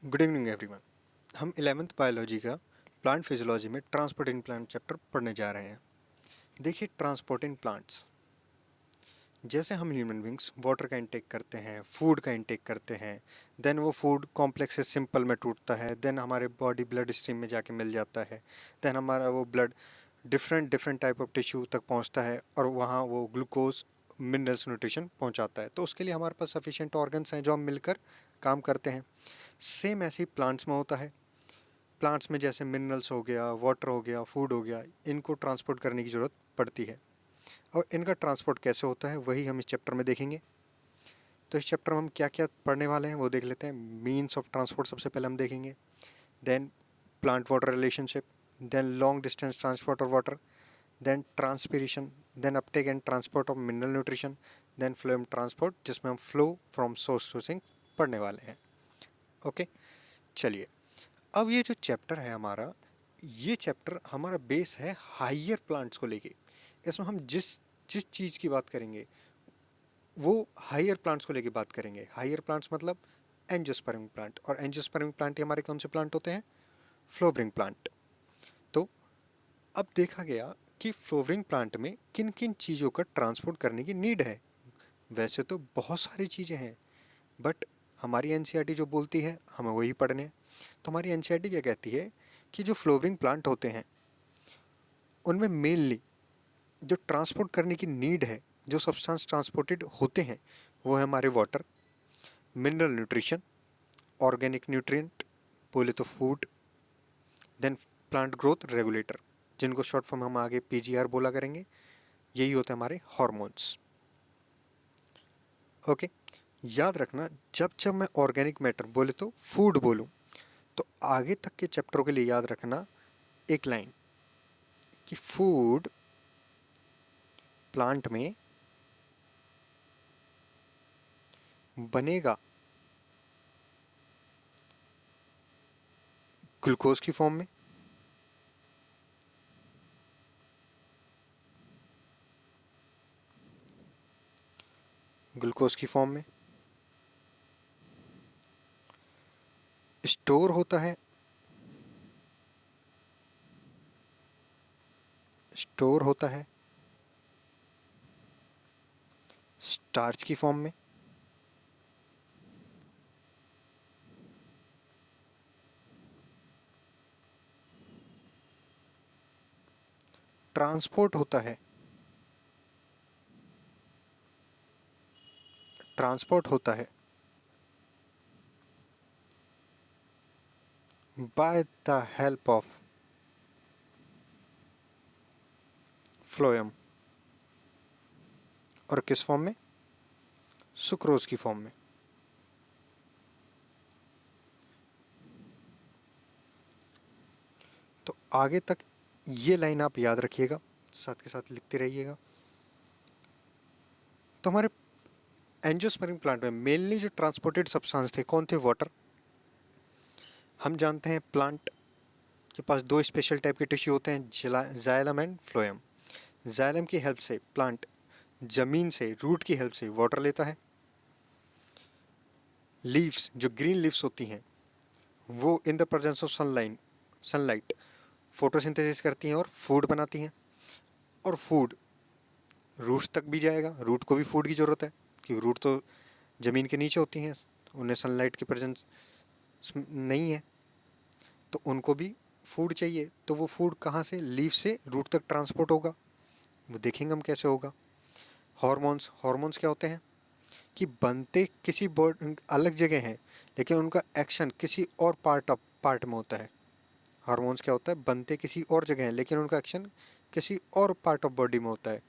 Good evening everyone. हम 11th biology का plant physiology में ट्रांसपोर्ट इन प्लांट चैप्टर पढ़ने जा रहे हैं। देखिए, ट्रांसपोर्ट इन प्लांट्स, जैसे हम ह्यूमन बींग्स वाटर का इंटेक करते हैं, फूड का इंटेक करते हैं, देन वो फूड कॉम्प्लेक्स से सिंपल में टूटता है, देन हमारे बॉडी ब्लड स्ट्रीम में जाके मिल जाता है, देन हमारा वो blood different different type of tissue तक पहुंचता है और वहाँ वो ग्लूकोज मिनरल्स न्यूट्रिशन पहुंचाता है। तो उसके लिए हमारे पास सफिशिएंट ऑर्गन्स हैं जो हम मिलकर काम करते हैं। सेम ऐसे ही प्लांट्स में होता है। प्लांट्स में जैसे मिनरल्स हो गया, वाटर हो गया, फूड हो गया, इनको ट्रांसपोर्ट करने की ज़रूरत पड़ती है। और इनका ट्रांसपोर्ट कैसे होता है वही हम इस चैप्टर में देखेंगे। तो इस चैप्टर में हम क्या क्या पढ़ने वाले हैं वो देख लेते हैं। मीन्स ऑफ ट्रांसपोर्ट सबसे पहले हम देखेंगे, then plant water relationship, then long distance transport of water, then transpiration, then uptake and transport of mineral nutrition, then phloem transport जिसमें हम flow from source to sink पढ़ने वाले हैं। ओके, चलिए। अब ये जो चैप्टर है हमारा, ये चैप्टर हमारा बेस है हायर प्लांट्स को लेके। इसमें हम जिस जिस चीज़ की बात करेंगे वो हायर प्लांट्स को लेके बात करेंगे। हायर प्लांट्स मतलब एंजियोस्पर्मिक प्लांट, और एंजियोस्पर्मिक प्लांट हमारे कौन से प्लांट होते हैं? Flowering plant. तो अब देखा गया कि फ्लोवरिंग प्लांट में किन किन चीज़ों का ट्रांसपोर्ट करने की नीड है। वैसे तो बहुत सारी चीज़ें हैं, बट हमारी एनसीईआरटी जो बोलती है हमें वही पढ़ने हैं। तो हमारी एनसीईआरटी क्या कहती है कि जो फ्लोवरिंग प्लांट होते हैं उनमें मेनली जो ट्रांसपोर्ट करने की नीड है, जो सब्सटेंस ट्रांसपोर्टेड होते हैं, वो है हमारे water, mineral nutrition, organic nutrient बोले तो food, then plant growth regulator जिनको शॉर्ट फॉर्म हम आगे पीजीआर बोला करेंगे। यही होते हैं हमारे हॉर्मोन्स। ओके, याद रखना, जब जब मैं ऑर्गेनिक मैटर बोले तो फूड बोलूँ तो आगे तक के चैप्टरों के लिए याद रखना एक लाइन कि फूड प्लांट में बनेगा ग्लूकोज की फॉर्म में, ग्लूकोज की फॉर्म में स्टोर होता है, स्टोर होता है स्टार्च की फॉर्म में, ट्रांसपोर्ट होता है, ट्रांसपोर्ट होता है by the help of phloem, और किस फॉर्म में? सुक्रोज की फॉर्म में। तो आगे तक ये लाइन आप याद रखिएगा, साथ के साथ लिखते रहिएगा। तो हमारे एंजियोस्पर्मिक प्लांट में मेनली जो ट्रांसपोर्टेड सब्सटेंस थे कौन थे? वाटर। हम जानते हैं प्लांट के पास दो स्पेशल टाइप के टिश्यू होते हैं, जाइलम एंड फ्लोएम। जाइलम की हेल्प से प्लांट जमीन से, रूट की हेल्प से वाटर लेता है। लीव्स, जो ग्रीन लीव्स होती हैं, वो in the presence of sunlight photosynthesis करती हैं और फूड बनाती हैं। और फूड रूट्स तक भी जाएगा, रूट को भी फूड की ज़रूरत है क्योंकि रूट तो ज़मीन के नीचे होती हैं, उन्हें सनलाइट की प्रेजेंस नहीं है, तो उनको भी फूड चाहिए। तो वो फूड कहाँ से? लीव से रूट तक ट्रांसपोर्ट होगा, वो देखेंगे हम कैसे होगा। हॉर्मोन्स, हॉर्मोन्स क्या होते हैं कि बनते किसी अलग जगह हैं लेकिन उनका एक्शन किसी और पार्ट में होता है। हार्मोन्स क्या होता है? बनते किसी और जगह हैं लेकिन उनका एक्शन किसी और पार्ट ऑफ बॉडी में होता है,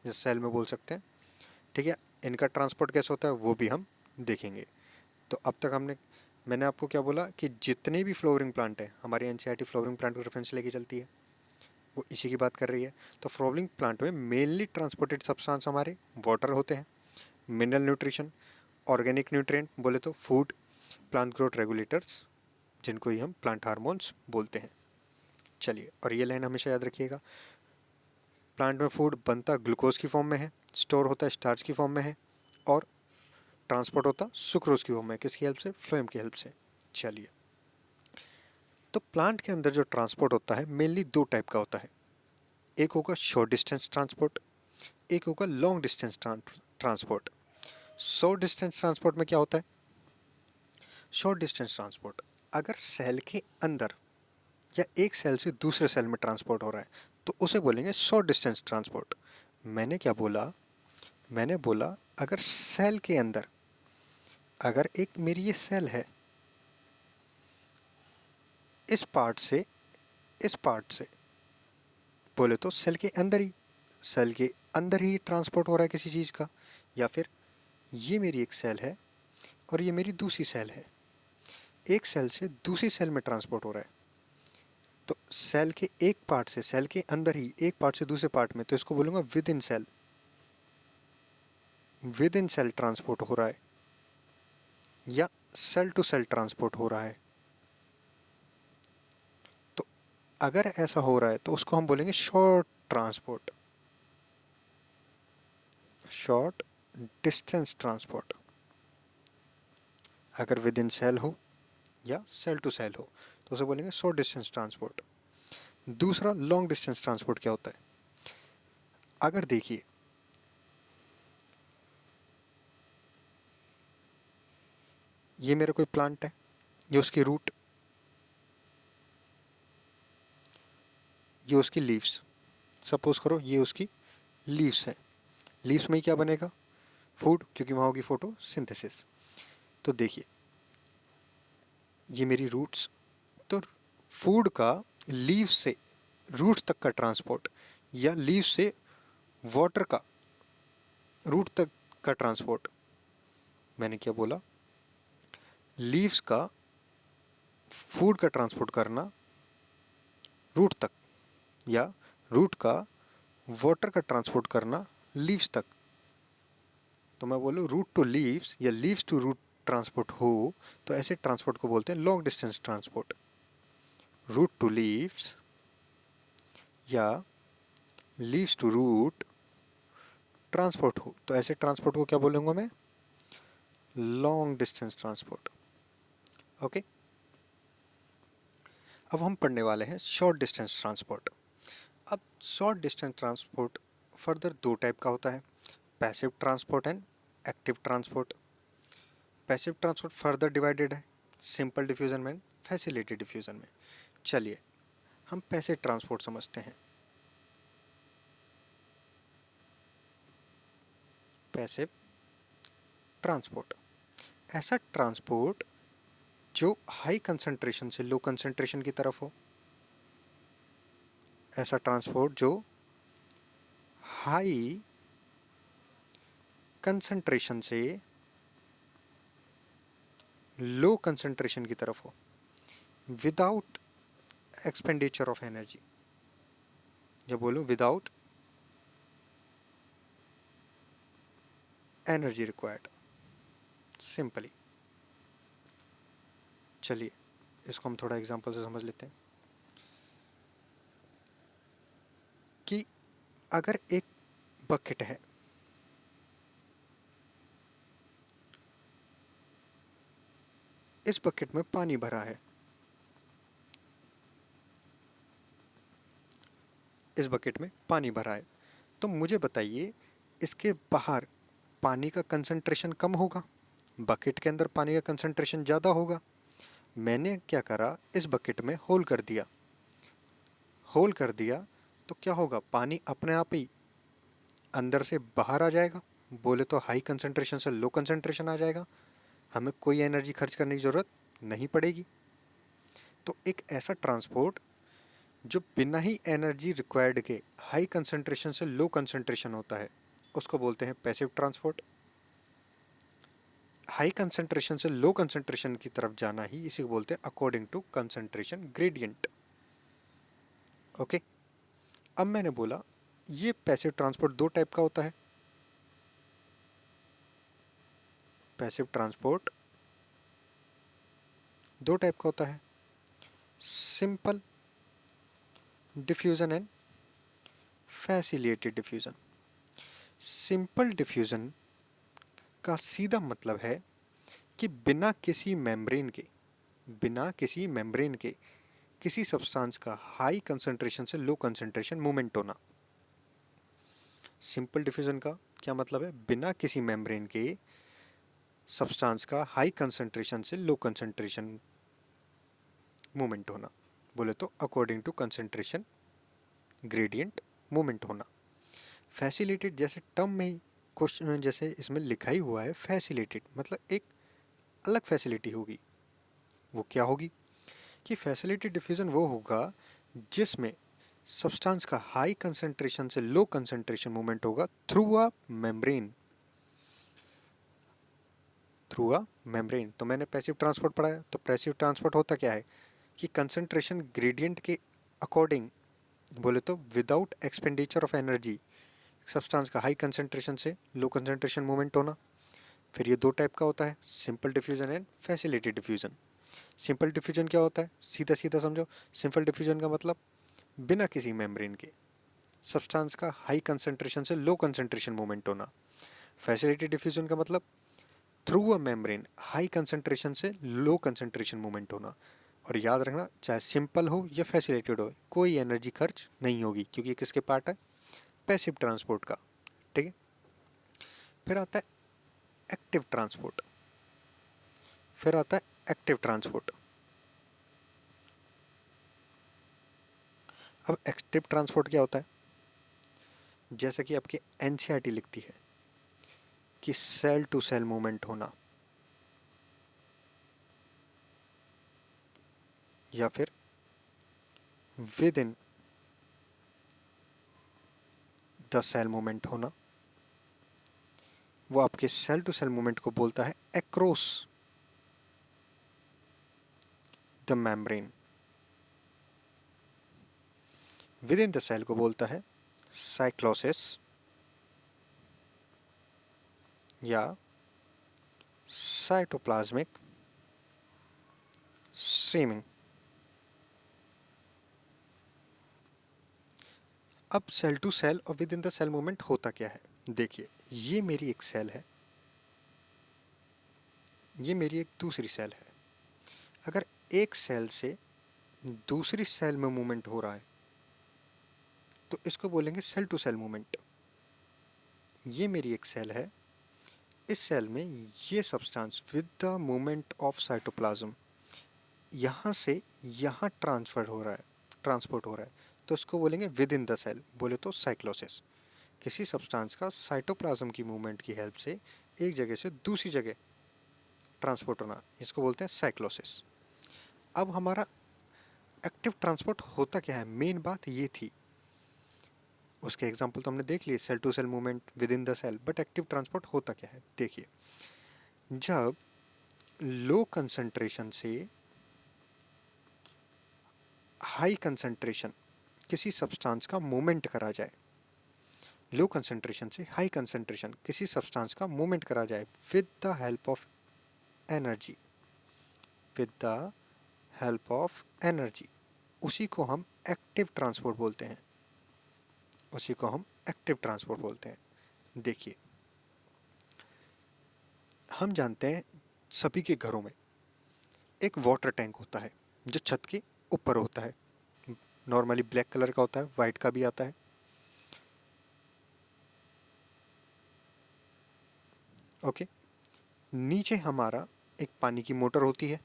जैसे सेल में बोल सकते हैं। ठीक है, इनका ट्रांसपोर्ट कैसे होता है वो भी हम देखेंगे। तो अब तक मैंने आपको क्या बोला कि जितने भी फ्लोवरिंग प्लांट है, हमारी एनसीईआरटी फ्लोवरिंग प्लांट को रेफरेंस लेके चलती है, वो इसी की बात कर रही है। तो फ्लोवरिंग प्लांट में मेनली ट्रांसपोर्टेड सब्सटेंस हमारे वाटर होते हैं, मिनरल न्यूट्रिशन, ऑर्गेनिक न्यूट्रिएंट बोले तो फूड, प्लांट ग्रोथ रेगुलेटर्स जिनको ही हम प्लांट हार्मोन्स बोलते हैं। चलिए, और ये लाइन हमेशा याद रखिएगा, प्लांट में फूड बनता ग्लूकोज की फॉर्म में है, स्टोर होता है स्टार्च की फॉर्म में है, और ट्रांसपोर्ट होता सुक्रोज की फॉर्म में। किसकी हेल्प से? फ्लोएम की हेल्प से। चलिए, तो प्लांट के अंदर जो ट्रांसपोर्ट होता है मेनली दो टाइप का होता है। एक होगा शॉर्ट डिस्टेंस ट्रांसपोर्ट, एक होगा long distance transport. Short distance transport में क्या होता है? शॉर्ट डिस्टेंस ट्रांसपोर्ट अगर सेल के अंदर या एक सेल से दूसरे सेल में ट्रांसपोर्ट हो रहा है तो उसे बोलेंगे शॉर्ट डिस्टेंस ट्रांसपोर्ट। मैंने क्या बोला? मैंने बोला अगर सेल के अंदर, अगर एक मेरी ये सेल है, इस पार्ट से इस पार्ट से, बोले तो सेल के अंदर ही, सेल के अंदर ही ट्रांसपोर्ट हो रहा है किसी चीज़ का, या फिर ये मेरी एक सेल है और ये मेरी दूसरी सेल है, एक सेल से दूसरी सेल में ट्रांसपोर्ट हो रहा है, तो सेल के एक पार्ट से, सेल के अंदर ही एक पार्ट से दूसरे पार्ट में, तो इसको बोलूँगा within cell, within cell transport हो रहा है या सेल टू सेल ट्रांसपोर्ट हो रहा है। तो अगर ऐसा हो रहा है तो उसको हम बोलेंगे short transport, short distance transport, अगर विद इन सेल हो या सेल टू सेल हो तो उसे बोलेंगे शॉर्ट डिस्टेंस ट्रांसपोर्ट। दूसरा लॉन्ग डिस्टेंस ट्रांसपोर्ट क्या होता है? अगर देखिए, ये मेरा कोई प्लांट है, ये उसकी रूट, ये उसकी लीव्स, सपोज करो ये उसकी लीव्स है। लीव्स में ही क्या बनेगा? फूड, क्योंकि वहाँ होगी फोटोसिंथेसिस। तो देखिए, ये मेरी रूट्स, तो फूड का लीव्स से रूट्स तक का ट्रांसपोर्ट या लीव्स से वाटर का रूट तक का ट्रांसपोर्ट, मैंने क्या बोला? लीव्स का फूड का ट्रांसपोर्ट करना रूट तक, या रूट का वाटर का ट्रांसपोर्ट करना लीव्स तक। तो मैं बोलूँ रूट टू लीव्स या लीव्स टू रूट ट्रांसपोर्ट हो तो ऐसे ट्रांसपोर्ट को बोलते हैं long distance transport. Root to leaves या लीव्स टू रूट ट्रांसपोर्ट हो तो ऐसे ट्रांसपोर्ट को क्या बोलूँगा मैं? Long distance transport. ओके, अब हम पढ़ने वाले हैं शॉर्ट डिस्टेंस ट्रांसपोर्ट। अब शॉर्ट डिस्टेंस ट्रांसपोर्ट फर्दर दो टाइप का होता है, passive transport and active transport. Passive transport further divided है सिंपल डिफ्यूजन में, फैसिलिटेड डिफ्यूजन में। चलिए हम पैसिव ट्रांसपोर्ट समझते हैं। पैसिव ट्रांसपोर्ट ऐसा ट्रांसपोर्ट जो हाई कंसंट्रेशन से लो कंसंट्रेशन की तरफ हो, ऐसा ट्रांसपोर्ट जो हाई कंसंट्रेशन से लो कंसंट्रेशन की तरफ हो विदाउट एक्सपेंडिचर ऑफ एनर्जी। जब बोलूं विदाउट एनर्जी रिक्वायर्ड, सिंपली। चलिए इसको हम थोड़ा एग्जांपल से समझ लेते हैं कि अगर एक बकेट है, इस बकेट में पानी भरा है, इस बकेट में पानी भरा है, तो मुझे बताइए इसके बाहर पानी का कंसंट्रेशन कम होगा, बकेट के अंदर पानी का कंसंट्रेशन ज़्यादा होगा। मैंने क्या करा, इस बकेट में होल कर दिया, होल कर दिया तो क्या होगा? पानी अपने आप ही अंदर से बाहर आ जाएगा, बोले तो हाई कंसंट्रेशन से लो कंसंट्रेशन आ जाएगा, हमें कोई एनर्जी खर्च करने की ज़रूरत नहीं पड़ेगी। तो एक ऐसा ट्रांसपोर्ट जो बिना ही एनर्जी रिक्वायर्ड के हाई कंसंट्रेशन से लो कंसंट्रेशन होता है उसको बोलते हैं पैसिव ट्रांसपोर्ट। हाई कंसंट्रेशन से लो कंसंट्रेशन की तरफ जाना ही इसी को बोलते हैं according to concentration gradient. Okay, अब मैंने बोला ये पैसिव ट्रांसपोर्ट दो टाइप का होता है। पैसिव ट्रांसपोर्ट दो टाइप का होता है, simple diffusion and facilitated diffusion. Simple diffusion का सीधा मतलब है कि बिना किसी मेम्ब्रेन के, बिना किसी मेम्ब्रेन के किसी सब्सटेंस का हाई कंसंट्रेशन से लो कंसंट्रेशन मूवमेंट होना। सिंपल डिफ्यूजन का क्या मतलब है? बिना किसी मेम्ब्रेन के सब्सटेंस का हाई कंसंट्रेशन से लो कंसंट्रेशन मूवमेंट होना। बोले तो according to concentration gradient movement होना। फैसिलिटेड जैसे टर्म में क्वेश्चन जैसे इसमें लिखा ही हुआ है, फैसिलिटेड मतलब एक अलग फैसिलिटी होगी। वो क्या होगी कि फैसिलिटेड डिफ्यूजन वो होगा जिसमें सब्सटेंस का हाई कंसंट्रेशन से लो कंसंट्रेशन मूवमेंट होगा through a membrane. Through a membrane. तो मैंने पैसिव ट्रांसपोर्ट पढ़ा है, तो पैसिव ट्रांसपोर्ट होता क्या है कि कंसंट्रेशन ग्रेडियंट के अकॉर्डिंग, बोले तो without expenditure of energy, substance का हाई कंसंट्रेशन से लो कंसंट्रेशन मूवमेंट होना। फिर ये दो टाइप का होता है, simple diffusion and facilitated diffusion. Simple diffusion क्या होता है? सीधा सीधा समझो। सिंपल डिफ्यूजन का मतलब बिना किसी मेम्ब्रेन के सब्सटेंस का हाई कंसंट्रेशन से लो कंसंट्रेशन मूवमेंट होना। फैसिलिटेड डिफ्यूजन का मतलब through a membrane high concentration से लो कंसंट्रेशन मूवमेंट होना। और याद रखना, चाहे सिंपल हो या फैसिलिटेड हो, कोई एनर्जी खर्च नहीं होगी, क्योंकि किसके पार्ट है? पैसिव ट्रांसपोर्ट का। ठीक है। फिर आता है एक्टिव ट्रांसपोर्ट। फिर आता है एक्टिव ट्रांसपोर्ट। अब एक्टिव ट्रांसपोर्ट क्या होता है? जैसा कि आपकी एनसीईआरटी लिखती है कि सेल टू सेल मूवमेंट होना, या फिर within the cell movement होना, वो आपके सेल टू सेल मूवमेंट को बोलता है across the membrane. Within the cell को बोलता है साइक्लोसिस या साइटोप्लाज्मिक स्ट्रीमिंग। अब सेल टू सेल और within the cell movement होता क्या है? देखिए, ये मेरी एक सेल है, ये मेरी एक दूसरी सेल है। अगर एक सेल से दूसरी सेल में मूवमेंट हो रहा है तो इसको बोलेंगे सेल टू सेल मूवमेंट। ये मेरी एक सेल है, इस सेल में ये substance with the movement of cytoplasm यहाँ से यहाँ ट्रांसफर हो रहा है, ट्रांसपोर्ट हो रहा है, तो इसको बोलेंगे विद इन द सेल। बोले तो साइक्लोसिस। किसी सब्सटेंस का साइटोप्लाज्म की मूवमेंट की हेल्प से एक जगह से दूसरी जगह ट्रांसपोर्ट होना, इसको बोलते हैं साइक्लोसिस। अब हमारा एक्टिव ट्रांसपोर्ट होता क्या है? मेन बात ये थी। उसके एग्जाम्पल तो हमने देख लिए, cell to cell movement, within the cell. But active transport होता क्या है? देखिए, जब लो कंसंट्रेशन से हाई कंसंट्रेशन किसी सब्सटेंस का मूवमेंट करा जाए, लो कंसंट्रेशन से हाई कंसंट्रेशन किसी सब्सटेंस का मूवमेंट करा जाए with the help of energy, with the help of energy, उसी को हम एक्टिव ट्रांसपोर्ट बोलते हैं। उसी को हम एक्टिव ट्रांसपोर्ट बोलते हैं। देखिए, हम जानते हैं सभी के घरों में एक वाटर टैंक होता है जो छत के ऊपर होता है। नॉर्मली ब्लैक कलर का होता है, वाइट का भी आता है। ओके। नीचे हमारा एक पानी की मोटर होती है।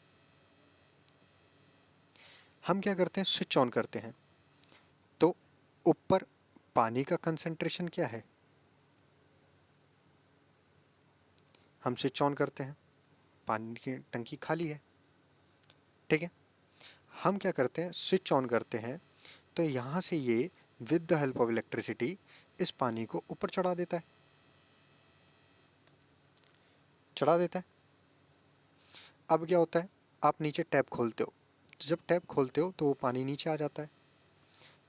हम क्या करते हैं? स्विच ऑन करते हैं, तो ऊपर पानी का कंसंट्रेशन क्या है? हम स्विच ऑन करते हैं, पानी की टंकी खाली है। ठीक है। हम क्या करते हैं? स्विच ऑन करते हैं, तो यहाँ से ये with the help of electricity इस पानी को ऊपर चढ़ा देता है, चढ़ा देता है। अब क्या होता है? आप नीचे टैप खोलते हो, तो जब टैप खोलते हो तो वो पानी नीचे आ जाता है।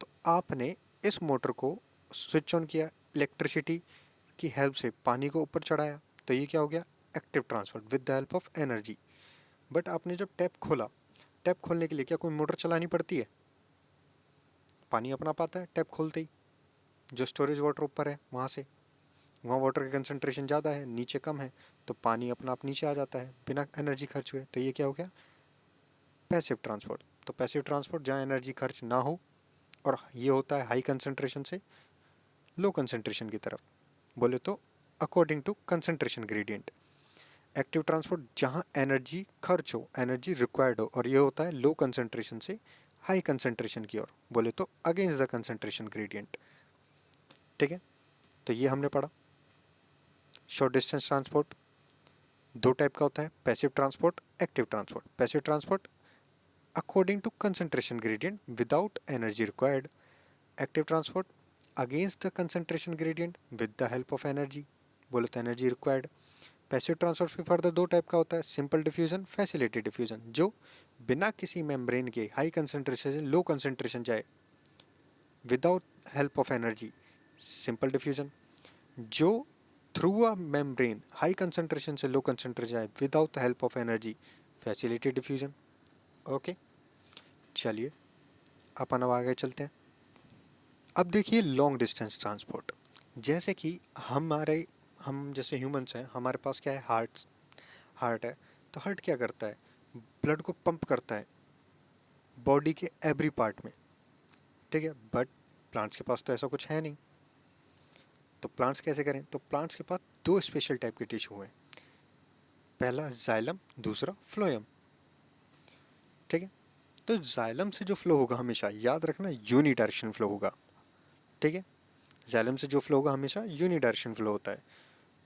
तो आपने इस मोटर को स्विच ऑन किया, इलेक्ट्रिसिटी की हेल्प से पानी को ऊपर चढ़ाया, तो ये क्या हो गया? Active transfer with the help of energy. But आपने जब टैप खोला, टैप खोलने के लिए क्या कोई मोटर चलानी पड़ती है? पानी अपना पाता है टैप खोलते ही। जो स्टोरेज वाटर ऊपर है वहाँ से, वहाँ वाटर का कंसंट्रेशन ज़्यादा है, नीचे कम है, तो पानी अपना आप नीचे आ जाता है बिना एनर्जी खर्च हुए। तो ये क्या हो गया? Passive transport. तो पैसिव ट्रांसपोर्ट जहाँ एनर्जी खर्च ना हो, और ये होता है हाई कंसंट्रेशन से लो कंसंट्रेशन की तरफ, बोले तो according to concentration gradient. Active transport जहाँ एनर्जी खर्च हो, एनर्जी रिक्वायर्ड हो, और ये होता है लो कंसंट्रेशन से हाई कंसंट्रेशन की ओर, बोले तो अगेंस्ट द कंसंट्रेशन ग्रेडियंट। ठीक है, तो ये हमने पढ़ा। शॉर्ट डिस्टेंस ट्रांसपोर्ट दो टाइप का होता है, passive transport, active transport. Passive transport according to concentration gradient without energy required. Active transport against the concentration gradient with the help of energy, बोले तो एनर्जी रिक्वायर्ड। पैसिव ट्रांसपोर्ट फिर further दो type का होता है, सिंपल डिफ्यूजन, फैसिलिटेड डिफ्यूजन, जो बिना किसी मेम्ब्रेन के हाई कंसंट्रेशन से लो कंसंट्रेशन जाए without help of energy, simple diffusion. जो through a membrane high concentration से लो कंसंट्रेशन जाए without help of energy, facilitated diffusion. Okay, चलिए अपन अब आगे चलते हैं। अब देखिए लॉन्ग डिस्टेंस ट्रांसपोर्ट, जैसे कि हम जैसे ह्यूमंस हैं, हमारे पास क्या है, हार्ट है। तो हार्ट क्या करता है, ब्लड को पंप करता है बॉडी के एवरी पार्ट में। ठीक है, बट प्लांट्स के पास तो ऐसा कुछ है नहीं। तो प्लांट्स कैसे करें, तो प्लांट्स के पास दो स्पेशल टाइप के टिश्यू हैं, पहला जाइलम, दूसरा फ्लोएम। ठीक है, तो जाइलम से जो फ्लो होगा हमेशा याद रखना यूनी डायरेक्शन फ्लो होगा। ठीक है, जाइलम से जो फ्लो होगा हमेशा यूनी डायरेक्शन फ्लो होता है।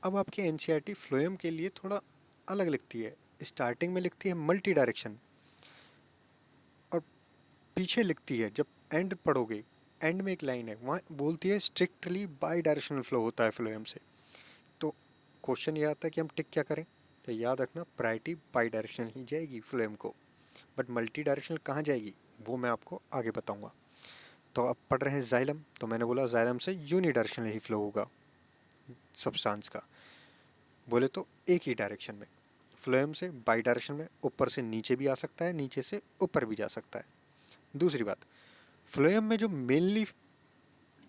अब आपके एनसीईआरटी फ्लोएम के लिए थोड़ा अलग लिखती है, स्टार्टिंग में लिखती है मल्टी डायरेक्शन, और पीछे लिखती है, जब एंड पढ़ोगे एंड में एक लाइन है वहाँ बोलती है स्ट्रिक्टली बाई डायरेक्शनल फ्लो होता है फ्लोएम से। तो क्वेश्चन ये आता है कि हम टिक क्या करें, तो याद रखना प्रायोरिटी बाई डायरेक्शनल ही जाएगी फ्लोएम को, बट मल्टी डायरेक्शनल कहाँ जाएगी वो मैं आपको आगे बताऊंगा। तो अब पढ़ रहे हैं जाइलम, तो मैंने बोला जाइलम से यूनी डायरेक्शनल ही फ्लो होगा सब्सटेंस का, बोले तो एक ही डायरेक्शन में। फ्लोएम से बाई डायरेक्शन में, ऊपर से नीचे भी आ सकता है, नीचे से ऊपर भी जा सकता है। दूसरी बात, फ्लोएम में जो मेनली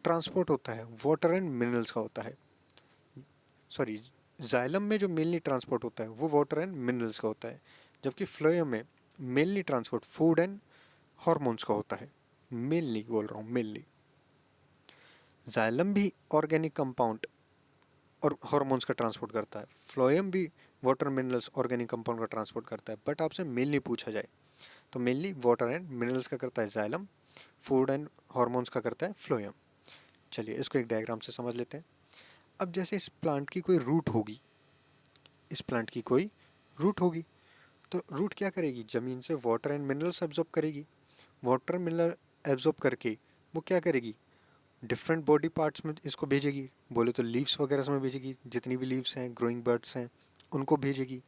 ट्रांसपोर्ट होता है वाटर एंड मिनरल्स का होता है, सॉरी, जाइलम में जो मेनली ट्रांसपोर्ट होता है वो वाटर एंड मिनरल्स का होता है, जबकि फ्लोएम में mainly transport food and hormones का होता है। मेनली बोल रहा हूँ, मेनली। जाइलम भी ऑर्गेनिक कंपाउंड और हॉर्मोन्स का ट्रांसपोर्ट करता है, फ्लोएम भी वाटर मिनरल्स ऑर्गेनिक कंपाउंड का ट्रांसपोर्ट करता है, बट आपसे मेनली पूछा जाए तो मेनली वाटर एंड मिनरल्स का करता है जाइलम, फूड एंड हॉर्मोन्स का करता है फ्लोएम। चलिए इसको एक डायग्राम से समझ लेते हैं। अब जैसे इस प्लांट की कोई रूट होगी, इस प्लांट की कोई रूट होगी, तो रूट क्या करेगी, ज़मीन से वाटर एंड मिनरल्स एब्जॉर्ब करेगी। वाटर मिनरल एब्जॉर्ब करके वो क्या करेगी, डिफरेंट बॉडी पार्ट्स में इसको भेजेगी, बोले तो लीव्स वगैरह में भेजेगी, जितनी भी लीव्स हैं, ग्रोइंग बर्ड्स हैं, उनको भेजेगी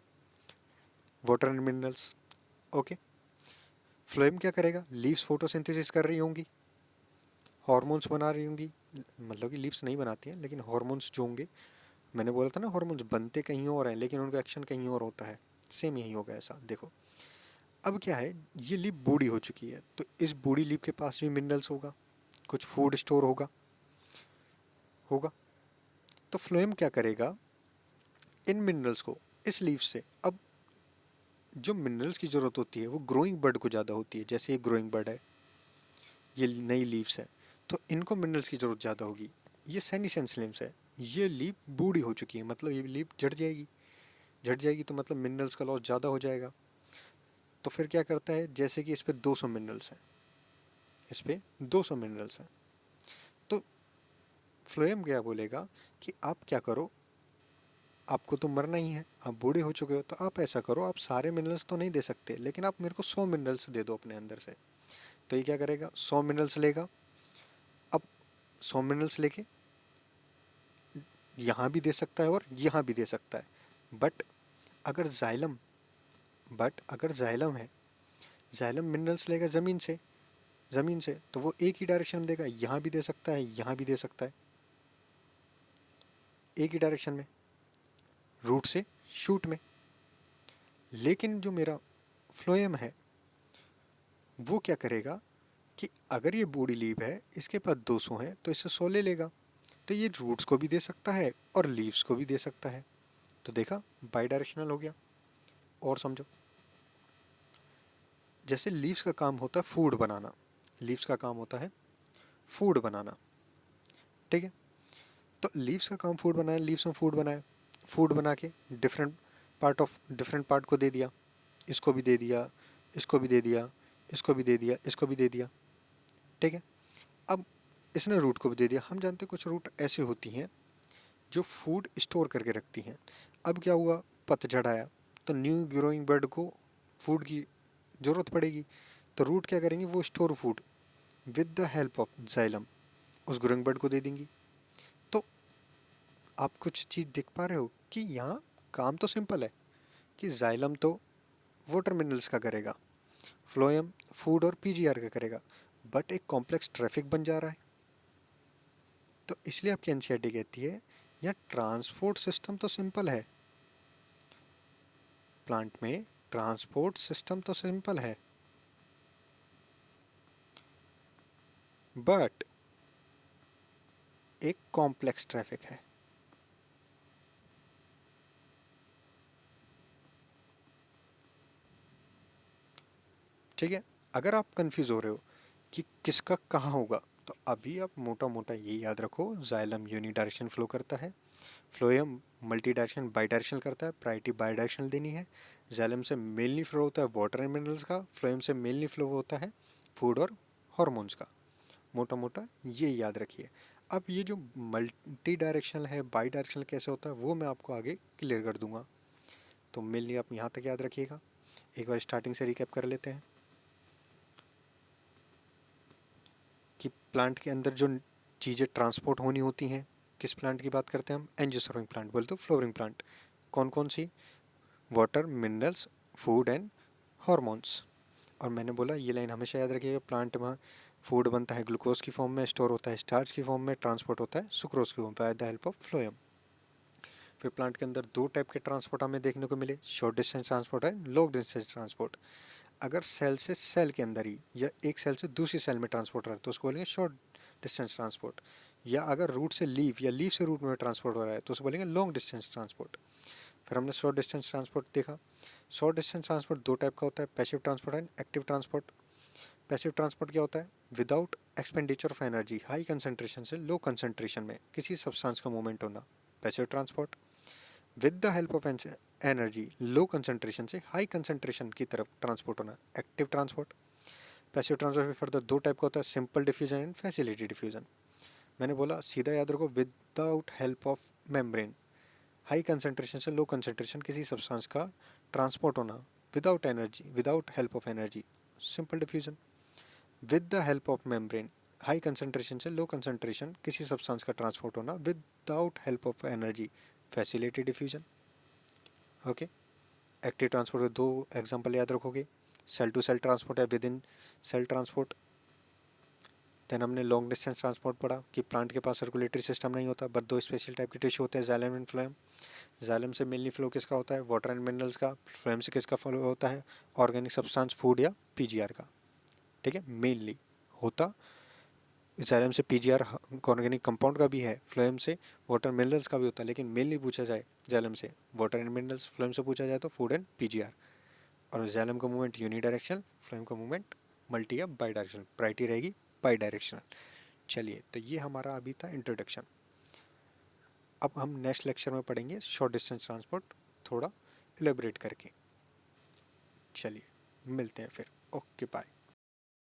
water and minerals. Okay, phloem क्या करेगा, लीव्स फोटोसिंथेसिस कर रही होंगी, हॉर्मोन्स बना रही होंगी, मतलब कि लीव्स नहीं बनाती हैं लेकिन हॉर्मोन्स जो होंगे, मैंने बोला था ना हॉर्मोन्स बनते कहीं और हैं लेकिन उनका एक्शन कहीं और होता है, सेम यही होगा ऐसा। देखो अब क्या है, ये लीफ बूढ़ी हो चुकी है, तो इस बूढ़ी लीफ के पास भी मिनरल्स होगा, कुछ फूड स्टोर होगा होगा तो फ्लोएम क्या करेगा, इन मिनरल्स को इस लीफ से, अब जो मिनरल्स की ज़रूरत होती है वो ग्रोइंग बर्ड को ज़्यादा होती है, जैसे ये ग्रोइंग बर्ड है, ये नई लीव्स है, तो इनको मिनरल्स की ज़रूरत ज़्यादा होगी। ये सेनीसेंस लिम्स है, ये लीफ बूढ़ी हो चुकी है, मतलब ये लीफ झड़ जाएगी, झड़ जाएगी तो मतलब मिनरल्स का लॉस ज़्यादा हो जाएगा। तो फिर क्या करता है, जैसे कि इस पे 200 मिनरल्स हैं, इस पे 200 मिनरल्स हैं, तो फ्लोएम क्या बोलेगा कि आप क्या करो, आपको तो मरना ही है, आप बूढ़े हो चुके हो, तो आप ऐसा करो, आप सारे मिनरल्स तो नहीं दे सकते लेकिन आप मेरे को 100 मिनरल्स दे दो अपने अंदर से। तो ये क्या करेगा, 100 मिनरल्स लेगा। अब 100 मिनरल्स लेके यहाँ भी दे सकता है और यहाँ भी दे सकता है, बट अगर जाइलम अगर जाइलम है, जाइलम मिनरल्स लेगा ज़मीन से तो वो एक ही डायरेक्शन में देगा, यहाँ भी दे सकता है, यहाँ भी दे सकता है, एक ही डायरेक्शन में, रूट से शूट में। लेकिन जो मेरा फ्लोएम है वो क्या करेगा कि अगर ये बूढ़ी लीव है, इसके पास 200 है तो इससे 100 ले लेगा, तो ये रूट्स को भी दे सकता है और लीव्स को भी दे सकता है। तो देखा, बाई डायरेक्शनल हो गया। और समझो, जैसे लीव्स का काम होता है फूड बनाना, लीव्स का काम होता है फूड बनाना, ठीक है। तो लीव्स का काम फूड बनाया, लीव्स में फूड बनाया, फूड बना के डिफरेंट पार्ट को दे दिया, इसको भी दे दिया, इसको भी दे दिया, इसको भी दे दिया, इसको भी दे दिया, ठीक है। अब इसने रूट को भी दे दिया। हम जानते हैं कुछ रूट ऐसी होती हैं जो फूड स्टोर करके रखती हैं। अब क्या हुआ, पतझड़ आया तो न्यू ग्रोइंग बर्ड को फूड की ज़रूरत पड़ेगी, तो रूट क्या करेंगे, वो store food with the help of xylem उस ग्रोइंग बर्ड को दे देंगी। तो आप कुछ चीज़ देख पा रहे हो कि यहाँ काम तो सिंपल है कि जाइलम तो वाटर मिनरल्स का करेगा, फ्लोएम फूड और पीजीआर का करेगा, बट एक कॉम्प्लेक्स ट्रैफिक बन जा रहा है। तो इसलिए आपकी एनसीईआरटी कहती है यहाँ ट्रांसपोर्ट सिस्टम तो सिंपल है, प्लांट में ट्रांसपोर्ट सिस्टम तो सिंपल है, बट एक कॉम्प्लेक्स ट्रैफिक है। ठीक है, अगर आप कंफ्यूज हो रहे हो कि किसका कहाँ होगा, तो अभी आप मोटा मोटा ये याद रखो, जाइलम यूनिडायरेक्शन फ्लो करता है, phloem multi direction by directional करता है, प्रायोरिटी बाई डायरेक्शनल देनी है। जाइलम से मेनली फ्लो होता है वाटर एंड मिनरल्स का, फ्लोएम से मेनली फ्लो होता है फूड और हॉर्मोन्स का। मोटा मोटा ये याद रखिए। अब ये जो मल्टी डायरेक्शनल है, बाई डायरेक्शनल कैसे होता है, वो मैं आपको आगे क्लियर कर दूंगा। तो मेनली आप यहाँ तक याद रखिएगा। एक बार स्टार्टिंग से रिकैप कर लेते हैं कि प्लांट के अंदर जो चीज़ें ट्रांसपोर्ट होनी होती हैं, किस प्लांट की बात करते हैं हम, एंजियोस्पर्मिक प्लांट बोलते हो, फ्लोवरिंग प्लांट। कौन कौन सी, water, minerals, food and hormones. और मैंने बोला ये लाइन हमेशा याद रखिएगा, प्लांट में फूड बनता है ग्लूकोज की फॉर्म में, स्टोर होता है स्टार्च की फॉर्म में, ट्रांसपोर्ट होता है सुक्रोज की form by the help of phloem. फिर प्लांट के अंदर दो टाइप के ट्रांसपोर्ट हमें देखने को मिले, short distance transport and long distance transport. अगर सेल से सेल के अंदर ही या एक सेल से दूसरी सेल में ट्रांसपोर्ट हो रहा है तो उसको बोलेंगे शॉर्ट डिस्टेंस ट्रांसपोर्ट। या अगर रूट से लीव या लीव से रूट में ट्रांसपोर्ट हो रहा है तो उसको बोलेंगे लॉन्ग डिस्टेंस ट्रांसपोर्ट। फिर हमने शॉर्ट डिस्टेंस ट्रांसपोर्ट देखा। शॉर्ट डिस्टेंस ट्रांसपोर्ट दो टाइप का होता है, passive transport and active transport. Passive transport क्या होता है, without expenditure of energy, high concentration से लो कंसंट्रेशन में किसी सब्सटेंस का मूवमेंट होना, passive transport. With the help of energy, low concentration से हाई कंसंट्रेशन की तरफ ट्रांसपोर्ट होना, एक्टिव ट्रांसपोर्ट। पैसिव ट्रांसपोर्ट में फर्दर दो टाइप का होता है, simple diffusion and facility diffusion. मैंने बोला सीधा याद रखो, without help of membrane, high concentration से लो कंसंट्रेशन किसी सब्सटेंस का ट्रांसपोर्ट होना, without energy, without help of energy, simple diffusion. With the help of membrane, high concentration से लो कंसंट्रेशन किसी सब्सटेंस का ट्रांसपोर्ट होना, without help of energy, facility diffusion. Okay, active transport के दो example याद रखोगे, सेल टू सेल ट्रांसपोर्ट है, within cell transport. Then हमने लॉन्ग डिस्टेंस ट्रांसपोर्ट पढ़ा कि प्लांट के पास सर्कुलेटरी सिस्टम नहीं होता, बट दो स्पेशल टाइप के टिश्यू होते हैं, जाइलम एंड फ्लोएम। जाइलम से मेनली फ्लो किसका होता है, वाटर एंड मिनरल्स का, फ्लोएम से किसका फ्लो होता है, ऑर्गेनिक सब्सटेंस, फूड या पीजीआर का। ठीक है, मेनली होता जाइलम से पीजीआर ऑर्गेनिक कंपाउंड का भी है, फ्लोएम से वाटर मिनरल्स का भी होता है, लेकिन मेनली पूछा जाए जाइलम से वाटर एंड मिनरल्स, फ्लोएम से पूछा जाए तो फूड एंड पीजीआर। और जाइलम का मूवमेंट यूनिडायरेक्शनल, फ्लोएम का मूवमेंट मल्टी या बाई डायरेक्शनल, प्रायोरिटी रहेगी बाई डायरेक्शनल। चलिए, तो ये हमारा अभी था इंट्रोडक्शन। अब हम नेक्स्ट लेक्चर में पढ़ेंगे शॉर्ट डिस्टेंस ट्रांसपोर्ट, थोड़ा एलेबरेट करके। चलिए मिलते हैं फिर, ओके बाय।